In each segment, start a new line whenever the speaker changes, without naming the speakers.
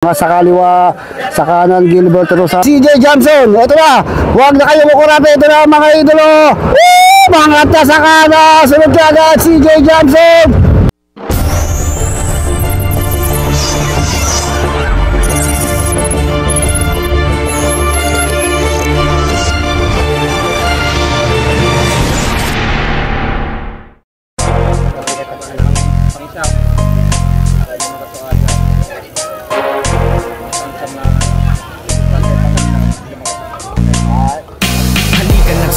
Sa kaliwa, sa kanan, Gilbert Rosario. CJ Johnson, ito na. Huwag na kayo mukurape. Ito na mga idolo. Mangat na sa kanan. Sunod ka agad, CJ Johnson.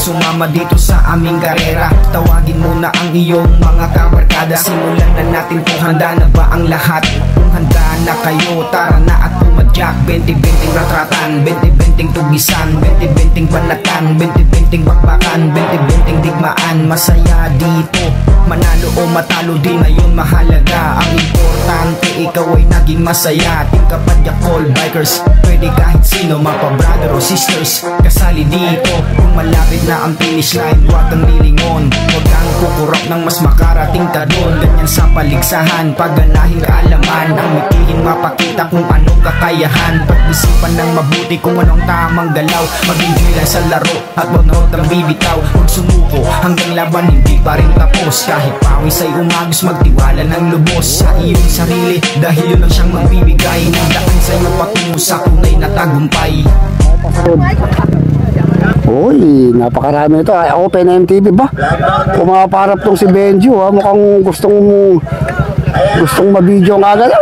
Sumama dito sa aming karera. Tawagin mo na ang iyong mga kabarkada. Simulan na natin kung handa na ba ang lahat. Kung handa na kayo, tara na at pumadyak. 20-20 ratratan, 20-20 tugisan, 20-20 panatan, 20-20 bakbakan, 20-20 digmaan. Masaya dito, manalo o matalo di na yun mahalaga. Ang importante ikaw ay naging masaya. Team Kapadyak All Bikers, pwede kahit sino, mapa brother o sisters, kasali dito. Kung malapit na ang finish line, huwag kang lilingon. Huwag kang kukurap ng mas makarating ka doon. Ganyan sa paligsahan, pagganahin kaalaman. Ang mitihin mapakita kung anong kakayahan. Pag-isipan ng mabuti kung anong tamang galaw. Mag-enjoy lang sa laro at manood ang bibitaw. Huwag sumuko hanggang laban hindi pa rin tapos. Kahit pawis ay umagos, magtiwala ng lubos sa iyong sarili, dahil yun lang siyang magbibigay ng daan sa'yo patungo sa tunay na tagumpay.
Uy, napakarami ito. Ay, Open MTV ba? Pumaparap tong si Benjo, ha? Mukhang gustong mabidyo nga agad.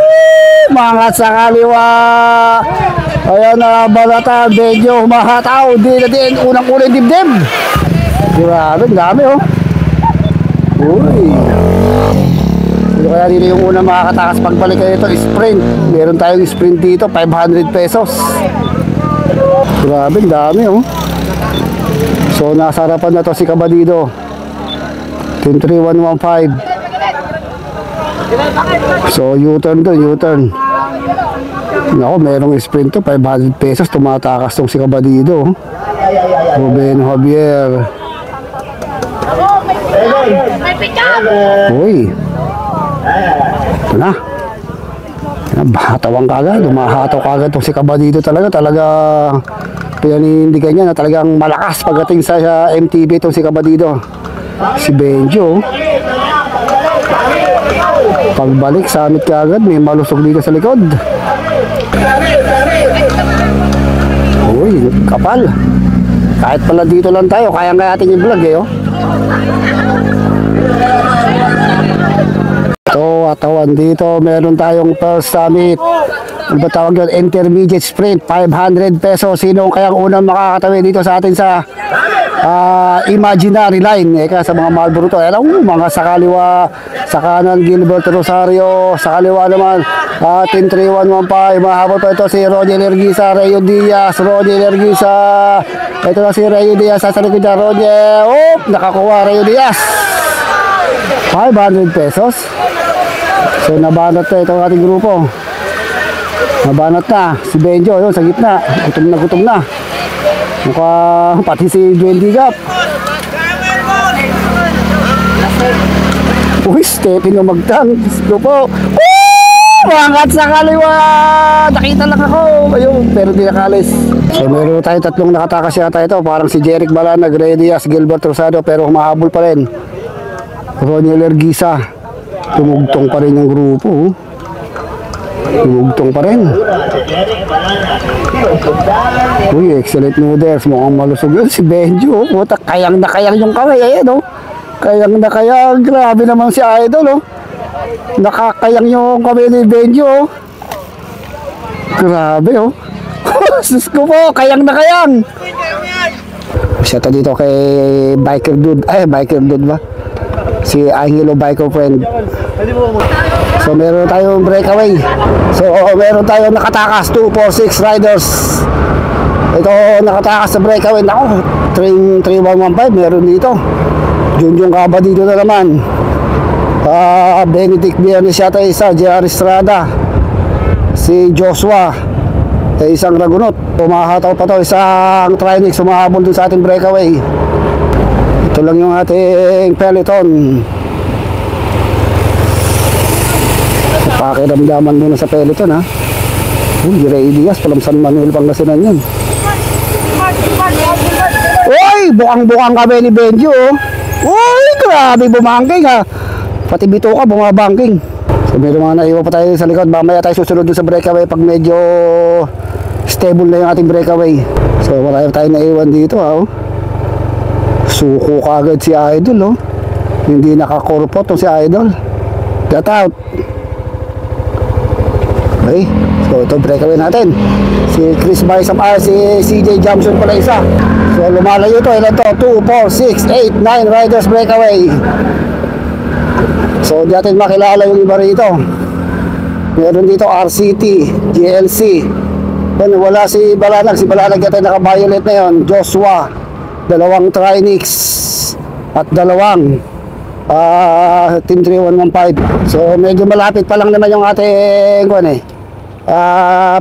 Mangat sa kaliwa. Ayan na, balata, Benjo, humahataw. Di na din, unang-unang dibdib. Grabe, dami, oh. Uy. Kaya dito yung unang makakatakas pagbalik kayo ito, sprint. Meron tayong sprint dito, 500 pesos. Grabe, dami, oh. So nasa harapan na to si Kabadido. Team 3115. So U-turn to, U-turn. Nako, merong sprint to, 500 pesos. Tumatakas tong si Kabadido. Ruben Javier. Uy. Ito na. Bahatawang kagad. Dumahataw kagad tong si Kabadido talaga. Pinanindigan niya na talagang malakas pagdating sa MTB itong si Kabadido. Si Benjo, pagbalik samit kaagad, may malusog dito sa likod. Uy, kapal. Kahit pala dito lang tayo, kaya nga ating i-vlog eh, oh. Ito, atawan dito, meron tayong first summit. Ano ba tawag yun? Intermediate sprint, 500 pesos. Sino kayang unang makakatawi dito sa atin sa imaginary line? Eka, sa mga Marlboro to. Alam mo, mga sa kaliwa, sa kanan, Gilbert Rosario. Sa kaliwa naman, Team 3115. Mahabol pa ito si Roger Erguisa, Rayo Diaz, Roger Erguisa. Ito na si Rayo Diaz, sa likod niya, Roger. Oh, nakakuha Rayo Diaz. 500 pesos. So, nabanat na ito ang ating grupo. Nabanat na si Benjo, yun sa gitna. Gutom na. Mukhang pati si Dwayne Digap. Uy, Stephen yung magtang. Gusto po. Mangat sa kaliwa. Nakita lang ako. Ayun, pero di nakalis. So meron tayo tatlong nakatakas yata ito. Parang si Jeric Balanag, Ray Diaz, Gilbert Rosado. Pero humahabol pa rin. Ronnie Erguisa. Tumugtong pa rin yung grupo. Tumugtong pa rin. Uy, excellent noodles. Mukhang malusog yun si Benjo. Puta, kayang na kayang yung kamay. Ayan, oh. Kayang na kayang. Grabe naman si Idol, oh. Nakakayang yung kamay ni Benjo, oh. Grabe, oh. Sus ko po, kayang na kayang. Siya to dito kay Biker Dude. Ay, Biker Dude ba? Si Angelo Biker Friend. So meron tayong breakaway. So meron tayong nakatakas 246 riders. Ito nakatakas sa breakaway. Nako, 3115 meron dito. Junjung Kabadido na naman. Benedict Biernes yata isa, JR Estrada. Si Joshua, isang Ragunot. Pumahataw pa to, isang Trinix sumahabol dun sa ating breakaway. Ito lang yung ating peloton. Pakiramdaman muna sa peloton, ha. Uy, Ray Diaz, palang San Manuel, Pangasinan yan. Uy, bukang-bukang kami ni Benjo, oh. Uy, grabe bumangking, ha. Pati bito ka, bumabangking. So, meron mga naiwa pa tayo sa likod. Mamaya tayo susunod dun sa breakaway pag medyo stable na yung ating breakaway. So, marami tayo naiwan dito, ha, oh. Suko kagad si Idol, oh. Hindi nakakorpot to si Idol. Get out. Okay, so ito breakaway natin. Si Chris Bison, si CJ Johnson pala isa. So lumalayo to, ilan to? 2, 4, 6, 8, 9 riders breakaway. So di natin makilala yung iba rito. Meron dito RCT, GLC. Then wala si Balanag natin naka-violet na yun. Joshua, dalawang Trinix at dalawang Team 3115. So medyo malapit pa lang naman yung ating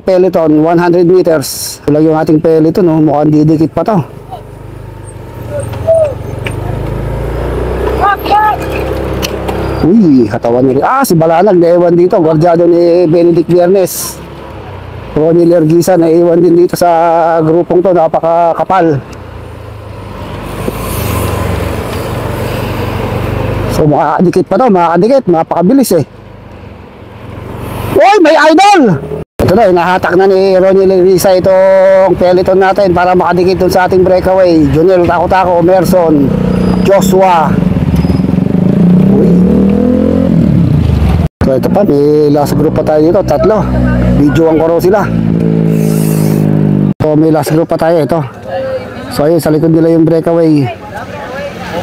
peloton, 100 meters. Ito lang yung ating peloton, no? Mukhang didikit pa to. Uy, katawan nila. Si Balanag naiwan dito, guardiado ni Benedict Viernes. Ronnie Lerguisa naiwan din dito sa grupong to, napakakapal. So makakadikit pa to, makakadikit, mapakabilis eh. Uy, may Idol! Ito na, inahatak na ni Ronnie Lerguisa itong peloton natin para makadikit dun sa ating breakaway. Junel Tako-Tako, Merson, Joshua. Uy. So ito pa, may last group pa tayo dito, tatlo. Videoan ko raw sila. So may last group pa tayo, ito. So ayun, sa likod nila yung breakaway.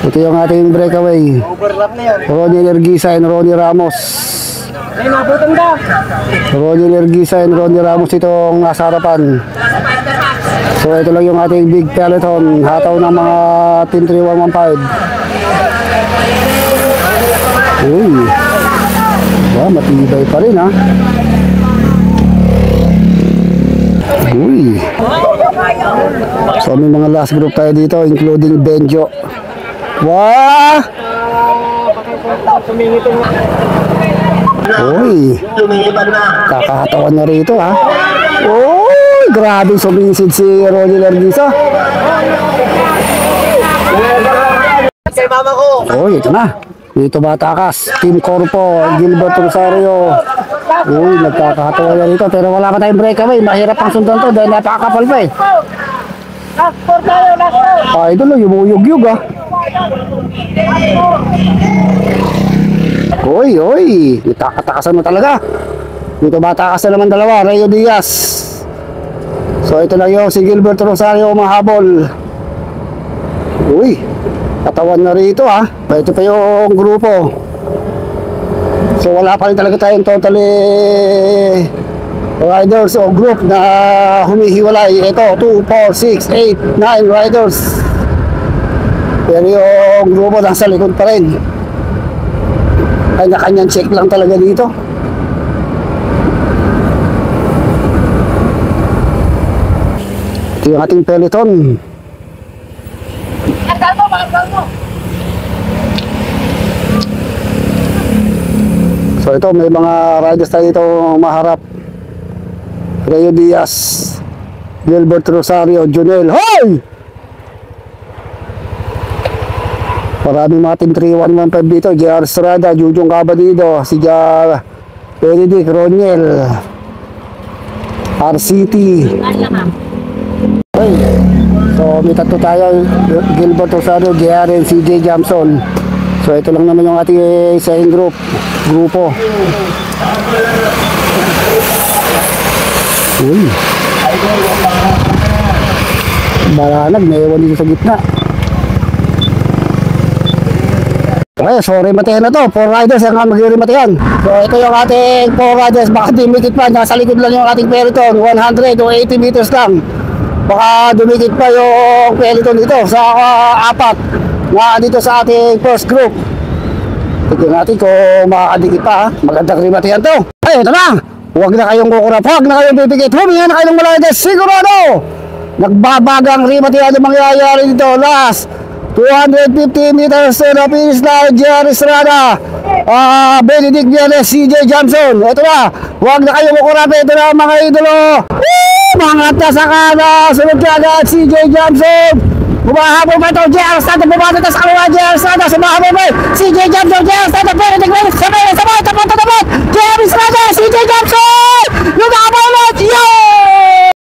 Ito yung ating breakaway. Ronnie Lerguisa and Ronnie Ramos. Ronnie Lerguisa and Ronnie Ramos itong nasa harapan. So ito lang yung ating big peloton. Hataw ng mga Team 3115. Uy, matibay pa rin, ha. Uy. So may mga last group tayo dito, including Benjo. Wah! Uy, kakahatawan na rito, ha. Uy, grabe sumisid si Ronnie Lerguisa. Uy, ito na. Dito Batakas, Team Corpo, Gilbert Rosario. Uy, nagkakahatawa na rito. Pero wala pa tayong breakaway. Mahirap ang sundan to dahil napakakapal pa eh. Idol, yumuyug-yug, ha. Uy, itakatakasan mo talaga. Dito Batakas na naman dalawa, Rayo Diaz. So ito lang yung si Gilbert Rosario umahabol. Uy, katawan na rito, ha. Ito pa yung grupo. So wala pa rin talaga tayong totally riders o group na humihiwalay. Ito, 2, 4, 6, 8, 9 riders. Pero yung grupo nasa likod pa rin. Kanya-kanyang check lang talaga dito. Ito yung ating peloton. So ito, may mga riders tayo dito maharap. Rayo Diaz, Gilbert Rosario, Junel. Hoy! Maraming mga Team 3115 dito. JR Estrada, Jujong Cabadido, si Benedict, Roniel, RCT. Okay. So may tatlo tayo, Gilbert Rosario, JR and CJ Johnson. So ito lang naman yung ating saying grupo. Uy, Balanag, naiwan dito sa gitna. Okay, so rematayan na to. 4 riders ang mag-rematayan. So ito yung ating 4 riders. Baka dumikit pa, nasa likod lang yung ating peloton. 100 o 80 meters lang. Baka dumikit pa yung peloton dito sa apat na dito sa ating first group. Tignan natin kung makakadikit pa, ha. Magandang rematayan to. Ay, ito na. Huwag na kayong kukurap, huwag na kayong bibigit. Huminga na kayo ng malakas. Sigurado! Nagbabagang rematayan yung mangyayari dito. Last 250 meters to the finish line, Jerry Estrada, Benedict Villanes, CJ Johnson. Ito na, huwag na kayo mukurape. Ito na mga idolo. Mga tasakada, sunod ka agad CJ Johnson. Bumahabol pa ito, Jerry Estrada, bumata sa kaluwa, Jerry Estrada, sumahabol pa CJ Johnson, Jerry Estrada, Benedict Villanes, sabay, tapot, Jerry Estrada, CJ Johnson, lumahabol ulit, yay!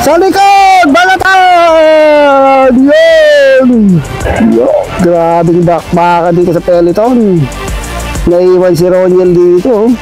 Sa likod, balatan! Yun! Grabing bakbakan dito sa peloton. Naiwan si Roniel dito.